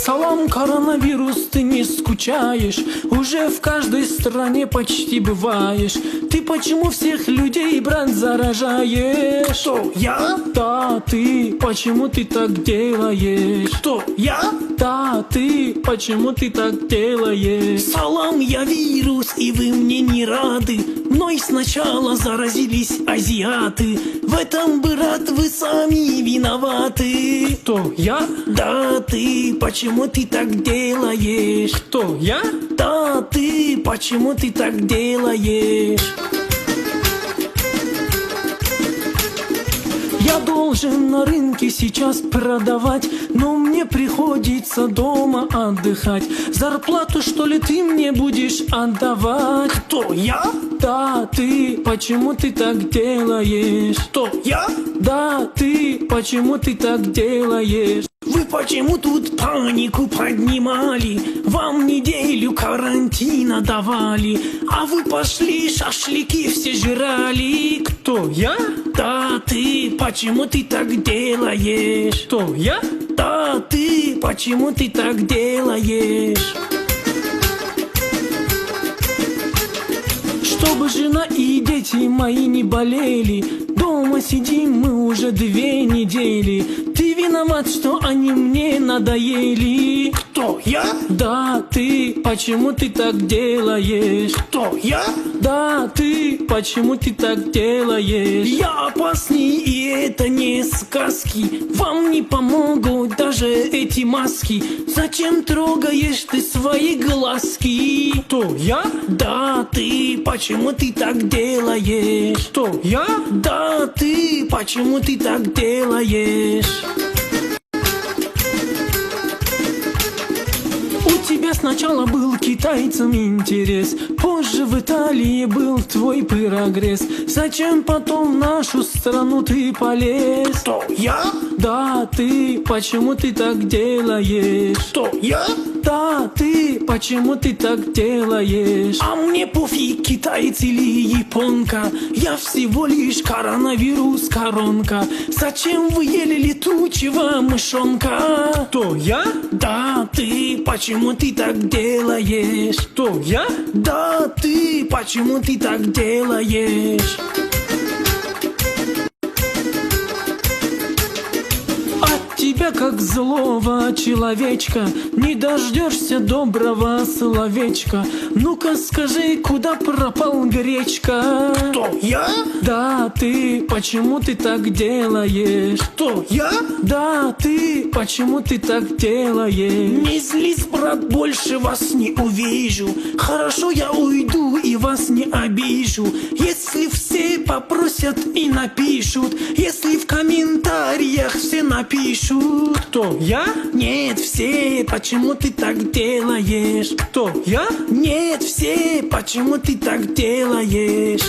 Салам, коронавирус, ты не скучаешь, уже в каждой стране почти бываешь. Ты почему всех людей, брат, заражаешь? Что, я? Да, ты, почему ты так делаешь? Что, я? Да, ты, почему ты так делаешь? Салам, я вирус, и вы мне не рады. Мной сначала заразились азиаты. В этом, брат, вы сами виноваты. Кто, я? Да, ты, почему ты так делаешь? Кто, я? Да, ты, почему ты так делаешь? Я должен на рынке сейчас продавать, но мне приходится дома отдыхать. Зарплату, что ли, ты мне будешь отдавать? Кто, я? Да, ты, почему ты так делаешь? Что, я? Да, ты, почему ты так делаешь? Вы почему тут панику поднимали? Вам неделю карантина давали, а вы пошли шашлыки все жрали. Кто, я? Да, ты, почему ты так делаешь? Кто, я? Да, ты, почему ты так делаешь? Чтобы жена и дети мои не болели, дома сидим мы уже 2 недели. Ты виноват, что они мне надоели. Кто, я? Да, ты, почему ты так делаешь? Кто, я? Да, ты, почему ты так делаешь? Я опасный, и это не сказки. Вам не помогут даже эти маски. Зачем трогаешь ты свои глазки? Кто, я? Да, ты, почему ты так делаешь? Кто, я? Да, ты, почему ты так делаешь? У тебя сначала был китайцам интерес, позже в Италии был твой прогресс. Зачем потом в нашу страну ты полез? Кто, я? Да, ты, почему ты так делаешь? Кто, я? Да, ты, почему ты так делаешь? А мне пофиг, китаец или японка. Я всего лишь коронавирус, коронка. Зачем вы ели летучего мышонка? Кто, я? Да, ты, почему ты так делаешь? Кто, я? Да, ты, почему ты так делаешь? Тебя, как злого человечка, не дождешься доброго словечка. Ну-ка скажи, куда пропал гречка? Кто, я? Да, ты, почему ты так делаешь? Кто, я? Да, ты, почему ты так делаешь? Не злись, брат, больше вас не увижу. Хорошо, я уйду и вас не обижу. Если все попросят и напишут, если в комментариях все напишут. Кто, я? Нет, все, почему ты так делаешь? Кто, я? Нет, все, почему ты так делаешь?